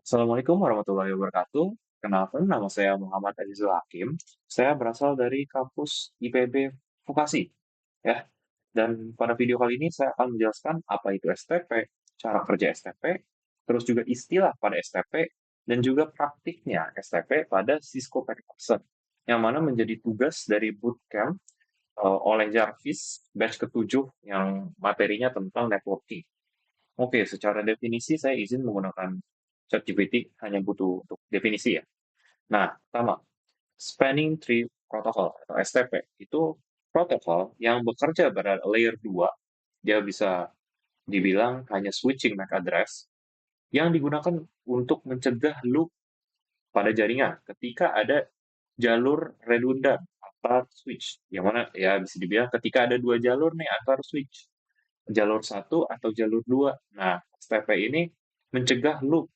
Assalamualaikum warahmatullahi wabarakatuh. Kenalkan, nama saya Muhammad Azizul Hakim. Saya berasal dari kampus IPB Vokasi, ya. Dan pada video kali ini saya akan menjelaskan apa itu STP, cara kerja STP, terus juga istilah pada STP, dan juga praktiknya STP pada Cisco Packet Person, yang mana menjadi tugas dari bootcamp oleh Jarvis batch ke-7 yang materinya tentang networking. Oke, secara definisi saya izin menggunakan ChatGPT hanya butuh untuk definisi ya. Nah, pertama, Spanning Tree Protocol atau STP itu protokol yang bekerja pada layer 2. Dia bisa dibilang hanya switching MAC address yang digunakan untuk mencegah loop pada jaringan ketika ada jalur redundan atau switch. Yang mana ya bisa dibilang ketika ada dua jalur nih antar switch. Jalur satu atau jalur dua. Nah, STP ini mencegah loop.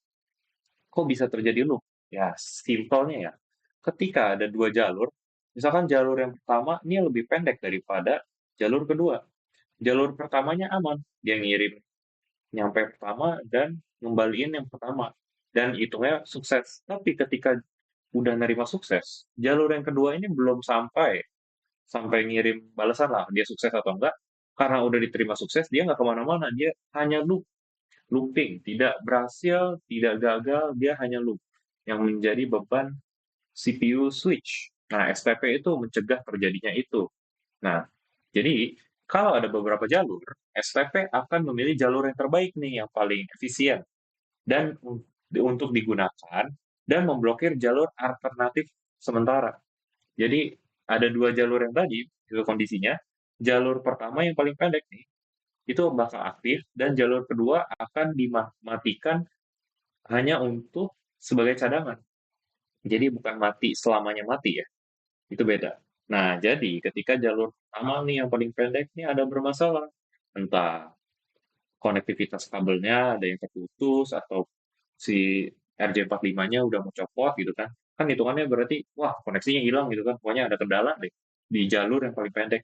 Kok bisa terjadi loop? Ya, simpelnya ya. Ketika ada dua jalur, misalkan jalur yang pertama ini lebih pendek daripada jalur kedua. Jalur pertamanya aman, dia ngirim nyampe pertama dan ngembaliin yang pertama. Dan hitungnya sukses. Tapi ketika udah nerima sukses, jalur yang kedua ini belum sampai ngirim balasan lah, dia sukses atau enggak. Karena udah diterima sukses, dia nggak kemana-mana, dia hanya looping, tidak berhasil, tidak gagal, dia hanya loop yang menjadi beban CPU switch. Nah, STP itu mencegah terjadinya itu. Nah, jadi kalau ada beberapa jalur, STP akan memilih jalur yang terbaik nih, yang paling efisien dan untuk digunakan dan memblokir jalur alternatif sementara. Jadi ada dua jalur yang tadi, itu kondisinya. Jalur pertama yang paling pendek nih, itu bakal aktif dan jalur kedua akan dimatikan hanya untuk sebagai cadangan. Jadi bukan mati selamanya mati ya, itu beda. Nah, jadi ketika jalur pertama nih yang paling pendek nih ada bermasalah, entah konektivitas kabelnya ada yang terputus atau si RJ45-nya udah mau copot gitu kan. Kan hitungannya berarti, wah koneksinya hilang gitu kan, pokoknya ada kendala deh di jalur yang paling pendek.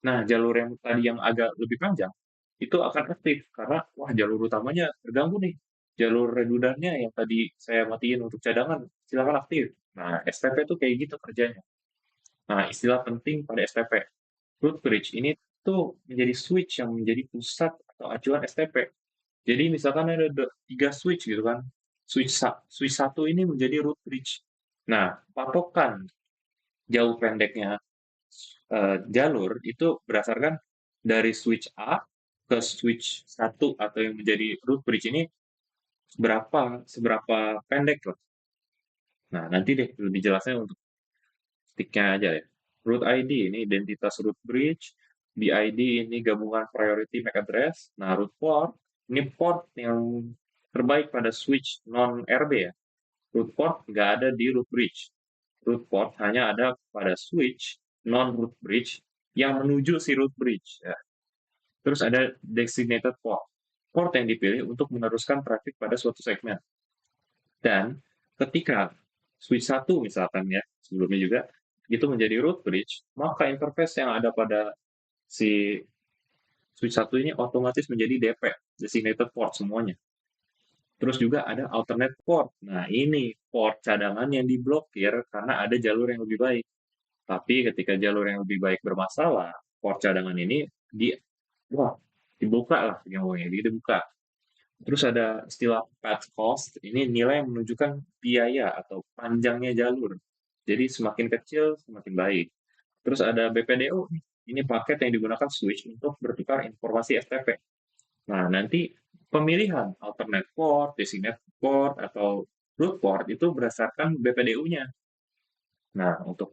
Nah, jalur yang tadi yang agak lebih panjang, itu akan aktif karena, wah jalur utamanya terganggu nih. Jalur redundannya yang tadi saya matiin untuk cadangan, silakan aktif. Nah, STP itu kayak gitu kerjanya. Nah, istilah penting pada STP. Root bridge ini tuh menjadi switch yang menjadi pusat atau acuan STP. Jadi misalkan ada tiga switch gitu kan. Switch satu ini menjadi root bridge. Nah, patokan jauh pendeknya jalur itu berdasarkan dari switch A ke switch satu atau yang menjadi root bridge ini seberapa pendek lah. Nah, nanti deh lebih jelasnya untuk sticknya aja ya. Root ID ini identitas root bridge, BID ini gabungan priority MAC address. Nah, root port ini port yang terbaik pada switch non RB ya. Root port nggak ada di root bridge. Root port hanya ada pada switch non root bridge yang menuju si root bridge ya. Terus ada designated port. Port yang dipilih untuk meneruskan traffic pada suatu segmen. Dan ketika switch satu misalkan ya, sebelumnya juga, itu menjadi root bridge, maka interface yang ada pada si switch satu ini otomatis menjadi DP, designated port semuanya. Terus juga ada alternate port. Nah, ini port cadangan yang diblokir karena ada jalur yang lebih baik. Tapi ketika jalur yang lebih baik bermasalah, port cadangan ini di wah, dibuka lah, yang ngomongnya, dibuka. Terus ada istilah path cost, ini nilai yang menunjukkan biaya atau panjangnya jalur. Jadi semakin kecil, semakin baik. Terus ada BPDO, ini paket yang digunakan switch untuk bertukar informasi FTP. Nah, nanti pemilihan alternate port, designated port, atau root port itu berdasarkan BPDU-nya. Nah, untuk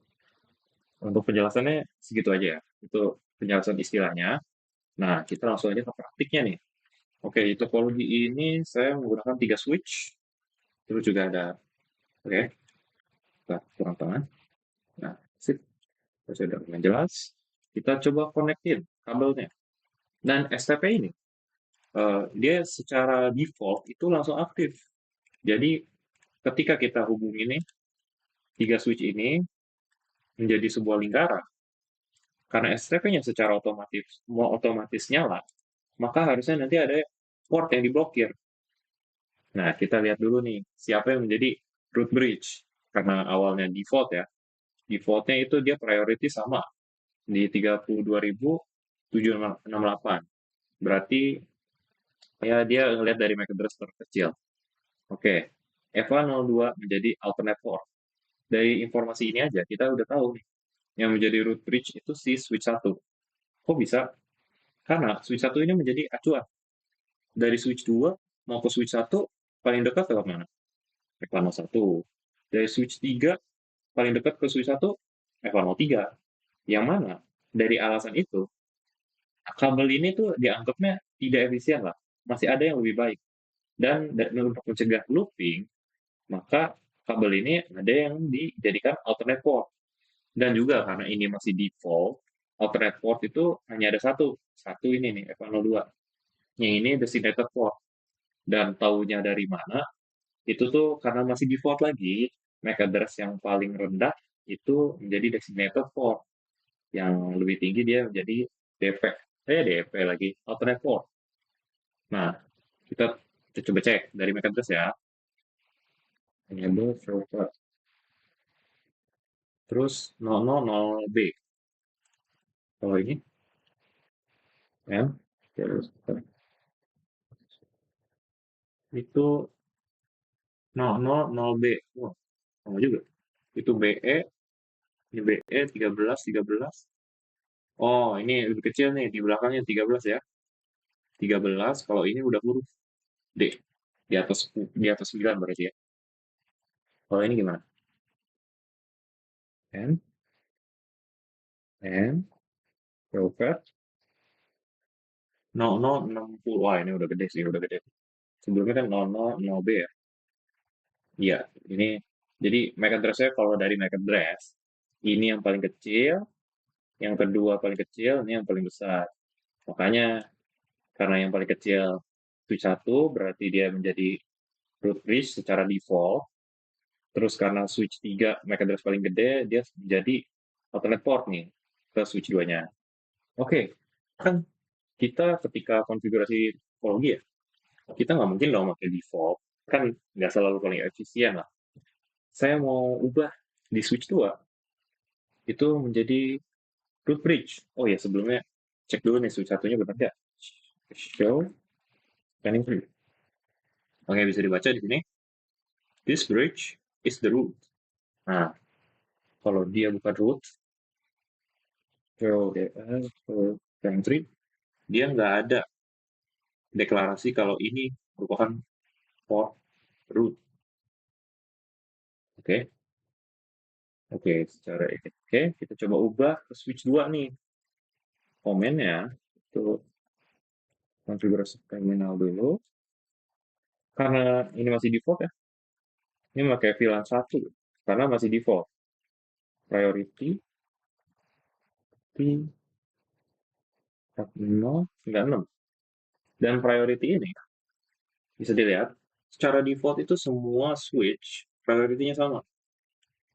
penjelasannya segitu aja ya. Itu penjelasan istilahnya. Nah, kita langsung aja ke praktiknya nih. Oke, di topologi ini saya menggunakan tiga switch. Terus juga ada, oke, kita turun tangan. Nah, sip, sudah dengan jelas. Kita coba connectin kabelnya. Dan STP ini, dia secara default itu langsung aktif. Jadi, ketika kita hubungi nih, tiga switch ini menjadi sebuah lingkaran, karena STP-nya secara otomatis nyala, maka harusnya nanti ada port yang diblokir. Nah, kita lihat dulu nih, siapa yang menjadi root bridge. Karena awalnya default ya, defaultnya itu dia priority sama di 32.768. Berarti ya dia ngelihat dari MAC address terkecil. Oke, EVA 02 menjadi alternate port. Dari informasi ini aja kita udah tahu nih, yang menjadi root bridge itu si switch 1. Kok bisa? Karena switch 1 ini menjadi acuan. Dari switch 2 mau ke switch 1 paling dekat lewat mana? EVA 01. Dari switch 3 paling dekat ke switch 1 EVA 03. Yang mana? Dari alasan itu, kabel ini tuh dianggapnya tidak efisien lah. Masih ada yang lebih baik. Dan untuk mencegah looping, maka kabel ini ada yang dijadikan alternate port. Dan juga karena ini masih default, alternate port itu hanya ada satu. Satu ini nih, F102. Yang ini designated port. Dan taunya dari mana? Itu tuh karena masih default lagi, MAC address yang paling rendah itu menjadi designated port. Yang lebih tinggi dia menjadi DP. DP lagi, alternate port. Nah, kita, kita coba cek dari MAC address ya. Enable filter. Terus 000B. Kalau ini, ya, terus itu 000B. Wah, sama juga. Itu BE, ini BE 13, 13. Oh, ini lebih kecil nih, di belakangnya 13 ya. 13, kalau ini udah huruf D. Di atas 9 berarti ya. Kalau ini gimana? N, N, Velvet, 0060. Wah, ini udah gede sih, udah gede. Sebelumnya kan 000B ya. Iya, ini jadi MAC address-nya kalau dari MAC address, ini yang paling kecil, yang kedua paling kecil, ini yang paling besar. Makanya karena yang paling kecil switch 1 berarti dia menjadi root bridge secara default. Terus karena switch 3 MAC address paling gede, dia menjadi alternate port nih ke switch 2-nya. Oke, kan kita ketika konfigurasi topologi ya, kita nggak mungkin dong pakai default. Kan nggak selalu paling efisien lah. Saya mau ubah di switch 2, itu menjadi root bridge. Oh ya, sebelumnya cek dulu nih switch satunya benar nggak? Show spanning tree. Oke, bisa dibaca di sini. This bridge is the root. Nah, kalau dia bukan root, show spanning tree, dia nggak ada deklarasi kalau ini merupakan port root. Oke, oke, secara ini. Oke, kita coba ubah ke switch 2 nih. Komennya, itu konfigurasi terminal dulu. Karena ini masih default ya, ini pakai VLAN 1 karena masih default. Priority T 4096. Dan priority ini bisa dilihat secara default itu semua switch priority-nya sama.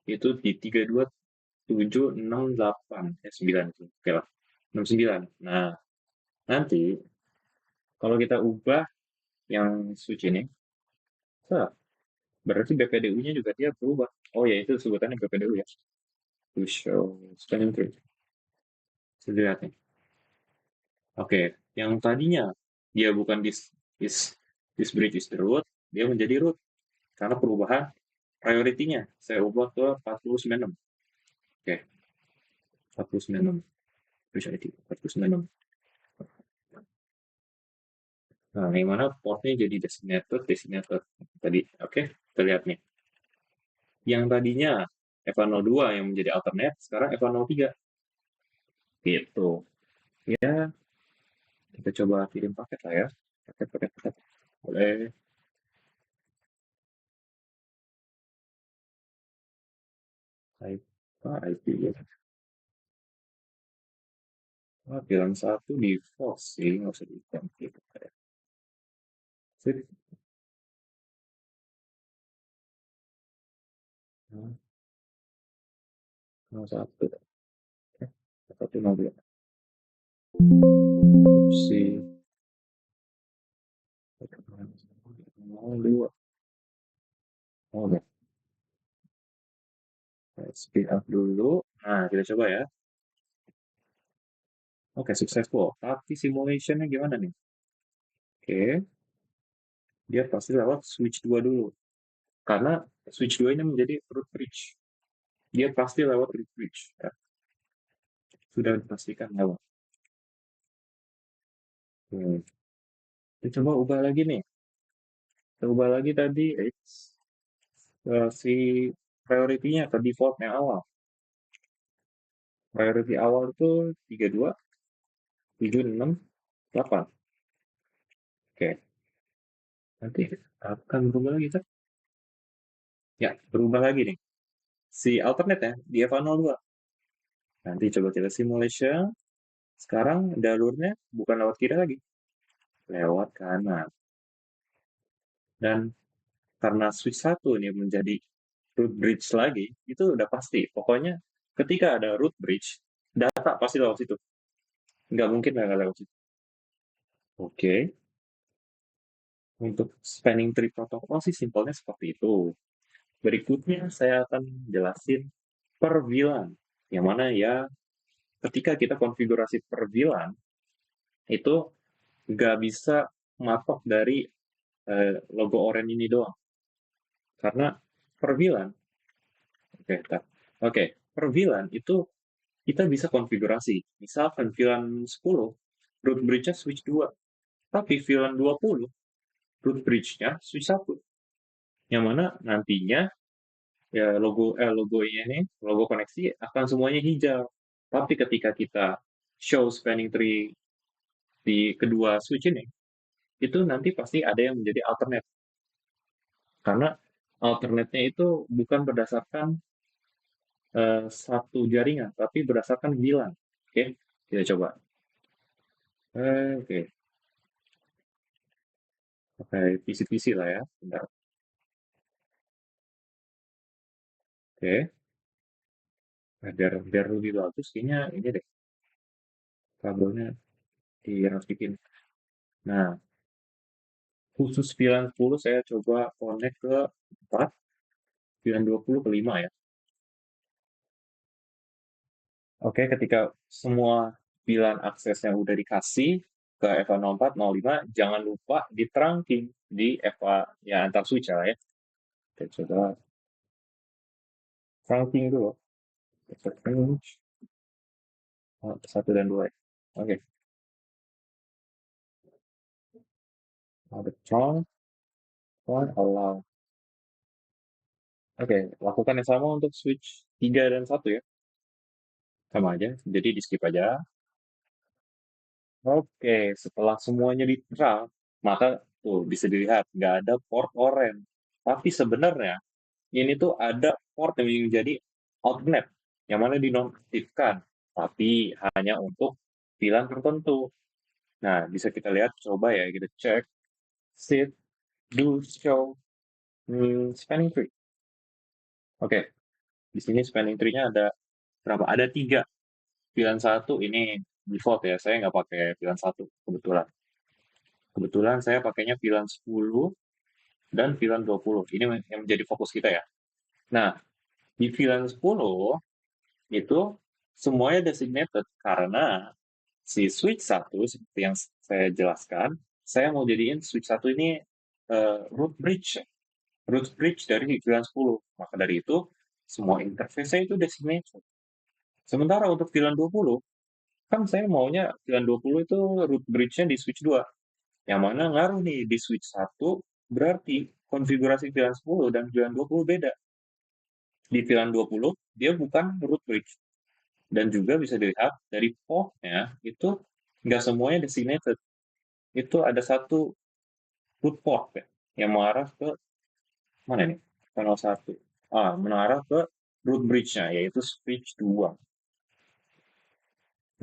Itu di 32768 ya 9 itu. Oke lah. 69. Nah, nanti kalau kita ubah yang switch ini, berarti BPDU-nya juga dia berubah. Oh ya, itu sebutannya BPDU ya. To show spanning tree. Bisa dilihat nih. Oke, yang tadinya dia bukan this bridge is the root, dia menjadi root karena perubahan priority-nya. Saya ubah ke 4096. Oke, 4096. Bridge ID 4096. Nah, yang mana portnya jadi designated tadi. Oke, kita lihat nih. Yang tadinya EVA02 yang menjadi alternate, sekarang EVA03. Gitu. Ya, kita coba kirim paket lah ya. Paket. Boleh. IP ya. Ah, bilang satu di false sih, nggak usah gitu. Sip. Nah, nol satu. Oke, satu nol dua. Si. 02. Oke, speed up dulu. Nah, kita coba ya. Oke, successful. Tapi simulationnya gimana nih? Oke, dia pasti lewat switch 2 dulu. Karena switch 2 ini menjadi root bridge. Dia pasti lewat root bridge. Ya, sudah dipastikan lewat. Hmm. Kita coba ubah lagi nih. Kita ubah lagi tadi si priority-nya ke default yang awal. Priority awal itu 32, 7, 6, 8. Oke, nanti akan berubah lagi kan? Ya, berubah lagi nih. Si alternate ya, di EVA02. Nanti coba kita simulation. Sekarang jalurnya bukan lewat kiri lagi, lewat kanan. Dan karena switch satu ini menjadi root bridge lagi, itu udah pasti. Pokoknya ketika ada root bridge, data pasti lewat situ. Nggak mungkin nggak lewat situ. Oke, untuk spanning tree protokol sih simpelnya seperti itu. Berikutnya saya akan jelasin per VLAN. Yang mana ya ketika kita konfigurasi per VLAN, itu nggak bisa matok dari logo orange ini doang. Karena per VLAN, oke, oke, per VLAN itu kita bisa konfigurasi. Misalkan VLAN 10, root bridge-nya switch 2. Tapi VLAN 20, root bridge-nya switch 1. Yang mana nantinya ya logo ini, logo koneksi akan semuanya hijau. Tapi ketika kita show spanning tree di kedua switch ini, itu nanti pasti ada yang menjadi alternate. Karena alternate-nya itu bukan berdasarkan satu jaringan, tapi berdasarkan bilan. Oke, kita coba. Oke, pakai PC-PC lah ya. Bentar. Oke, nah, biar lebih bagus, kayaknya ini deh kabelnya dirapiin. Nah, khusus VLAN 10 saya coba connect ke 4, VLAN 20 ke 5 ya. Oke, ketika semua VLAN aksesnya udah dikasih ke EVA 04, 05, jangan lupa di trunking di EVA ya antar switch lah ya. Kita coba trunking dulu. Range, satu dan dua ya. Oke, ada trunk, allow. Oke, lakukan yang sama untuk switch 3 dan satu ya. Sama aja, jadi di skip aja. Oke, setelah semuanya di trunk, maka tuh bisa dilihat nggak ada port orange. Tapi sebenarnya ini tuh ada port yang menjadi alternate, yang mana dinonaktifkan, tapi hanya untuk VLAN tertentu. Nah, bisa kita lihat, coba ya, kita cek, set, do, show, spanning tree. Oke, di sini spanning tree-nya ada berapa? Ada tiga. Pilihan satu ini default ya, saya nggak pakai pilihan satu kebetulan. Kebetulan saya pakainya pilihan 10 dan pilihan 20. Ini yang menjadi fokus kita ya. Nah, di pilihan 10 itu semuanya designated karena si switch satu seperti yang saya jelaskan, saya mau jadiin switch satu ini root bridge dari pilihan 10. Maka dari itu semua interface-nya itu designated. Sementara untuk pilihan 20, kan saya maunya pilihan 20 itu root bridge-nya di switch 2. Yang mana ngaruh nih di switch satu berarti konfigurasi pilihan 10 dan pilihan 20 beda. Di pilihan 20 dia bukan root bridge. Dan juga bisa dilihat dari port-nya itu nggak semuanya designated. Itu ada satu root port ya, yang mengarah ke mana nih? Channel 1. Mengarah ke root bridge-nya, yaitu switch 2.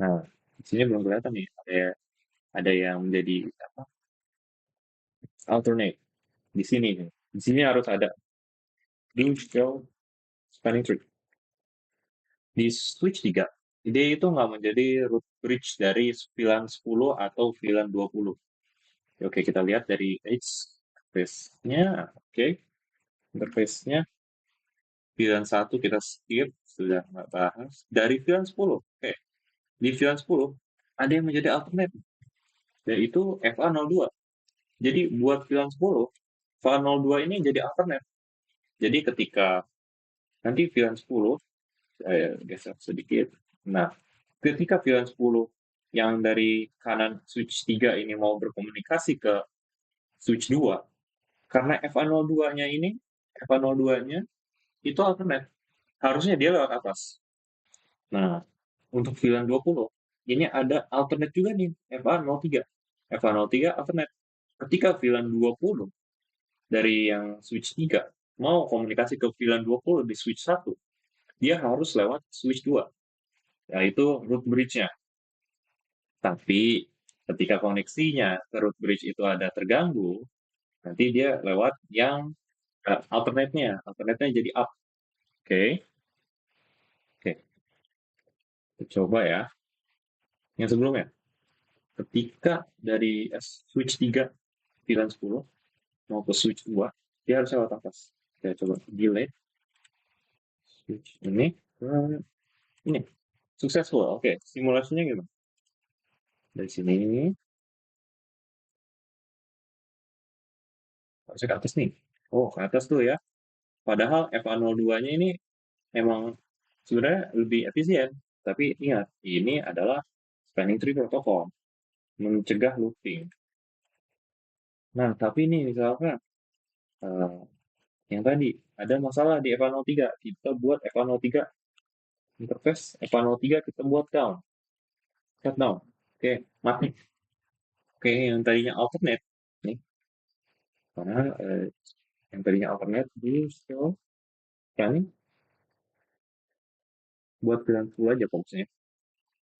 Nah, di sini belum kelihatan nih, ada yang menjadi apa, alternate. Di sini nih. Di sini harus ada do show spanning tree. Di switch 3, dia itu nggak menjadi root bridge dari VLAN 10 atau VLAN 20. Oke, kita lihat dari H. interface-nya, oke. Interface-nya VLAN 1 kita skip, sudah nggak bahas. Dari VLAN 10, oke. Di VLAN 10, ada yang menjadi alternate, yaitu FA02. Jadi buat VLAN 10, FA02 ini jadi alternate. Jadi ketika nanti VLAN 10, saya geser sedikit. Nah, ketika VLAN 10 yang dari kanan switch 3 ini mau berkomunikasi ke switch 2, karena FA02-nya ini, FA02-nya itu alternate. Harusnya dia lewat atas. Nah, untuk VLAN 20, ini ada alternate juga nih, FA03. FA03 alternate. Ketika VLAN 20 dari yang switch 3 mau komunikasi ke VLAN 20 di switch 1, dia harus lewat switch 2, yaitu root bridge-nya. Tapi ketika koneksinya ke root bridge itu ada terganggu, nanti dia lewat yang alternate-nya. Alternate-nya jadi up. Oke, oke. Kita coba ya. Yang sebelumnya, ketika dari switch 3 VLAN 10 mau ke switch 2, dia harus lewat atas. Saya coba delete switch ini ke ini. Successful. Oke, simulasinya gimana? Dari sini harusnya ke atas nih. Oh, ke atas tuh ya. Padahal FA02-nya ini emang sebenarnya lebih efisien. Tapi ingat, ini adalah spanning tree protocol, mencegah looping. Nah, tapi nih misalkan eh, yang tadi ada masalah di FA03, kita buat FA03 interface FA03 kita buat down, shutdown. Oke, mati. Oke, yang tadinya alternate nih, karena yang tadinya alternate di show yang buat bilang full aja fokusnya.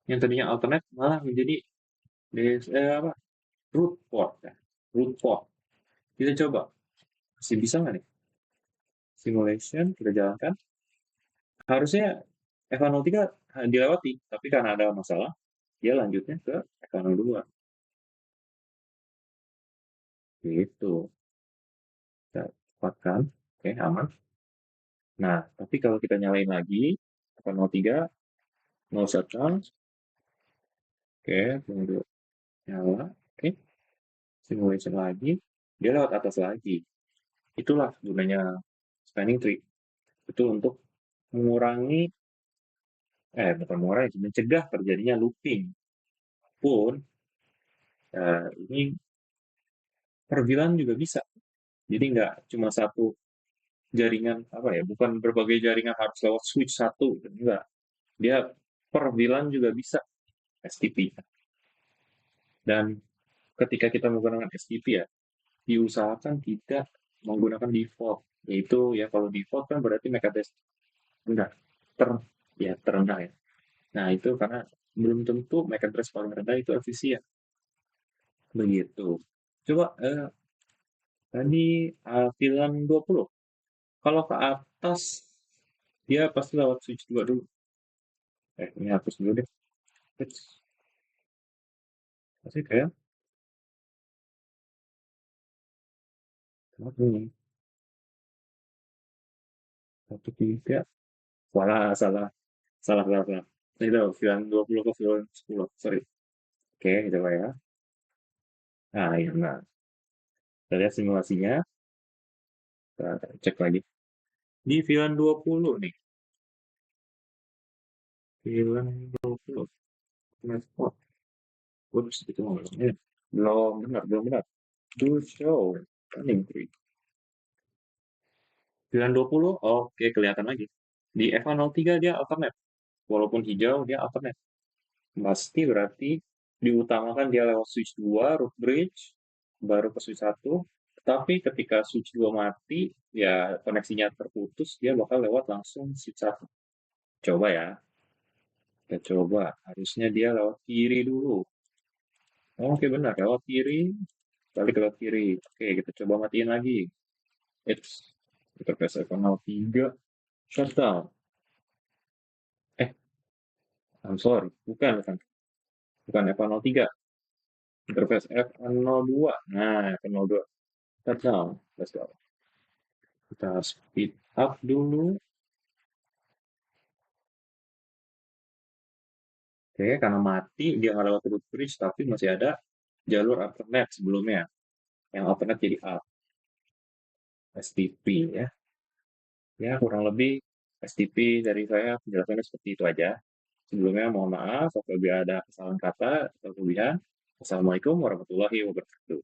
Yang tadinya alternate malah menjadi apa, root port ya, root port. Kita coba, masih bisa nggak nih? Simulation kita jalankan. Harusnya FA03 dilewati, tapi karena ada masalah, dia lanjutnya ke FA02. Gitu. Kita cepatkan. Oke, aman. Nah, tapi kalau kita nyalain lagi, FA03, no shutdown. Oke, tunggu nyala. Oke, simulation lagi. Dia lewat atas lagi. Itulah gunanya spanning tree. Itu untuk mengurangi, bukan mengurangi, mencegah terjadinya looping. Pun, ini per VLAN juga bisa. Jadi nggak cuma satu jaringan, apa ya, bukan berbagai jaringan harus lewat switch satu. Enggak. Dia per VLAN juga bisa STP. Dan ketika kita menggunakan STP ya, diusahakan tidak menggunakan default. Yaitu ya kalau default kan berarti MAC address rendah. Ter, ya terendah ya. Nah itu karena belum tentu MAC address paling rendah itu efisien. Begitu. Coba tadi VLAN 20. Kalau ke atas dia pasti lewat switch 2 dulu. Ini hapus dulu deh. Pasti kayak kenapa nih? 1 3. Wala, salah. Salah, salah, salah. Itu VLAN 20 ke VLAN 10. Sorry. Oke, coba ya. Nah, iya, nah. Kita lihat simulasinya. Kita cek lagi. Di VLAN 20 nih. VLAN 20. Transport. Ups, itu ngomongnya. Belum benar, belum benar. Do show. Running tree. VLAN 20, oke, kelihatan lagi. Di FA03 dia alternate. Walaupun hijau, dia alternate. Pasti berarti diutamakan dia lewat switch 2, root bridge, baru ke switch 1. Tapi ketika switch 2 mati, ya koneksinya terputus, dia bakal lewat langsung switch 1. Coba ya, kita coba. Harusnya dia lewat kiri dulu. Oke benar, lewat kiri, balik lewat kiri. Oke, kita coba matiin lagi. It's interface F03, shutdown. Eh, I'm sorry, bukan. Bukan F03, interface F02. Nah, F02. Shutdown. Let's go. Kita speed up dulu. Oke, karena mati, dia nggak lewat root bridge, tapi masih ada jalur Ethernet sebelumnya. Yang Ethernet jadi up. STP ya. Ya, kurang lebih STP dari saya penjelasannya seperti itu aja. Sebelumnya mohon maaf apabila ada kesalahan kata atau kelebihan. Wassalamualaikum warahmatullahi wabarakatuh.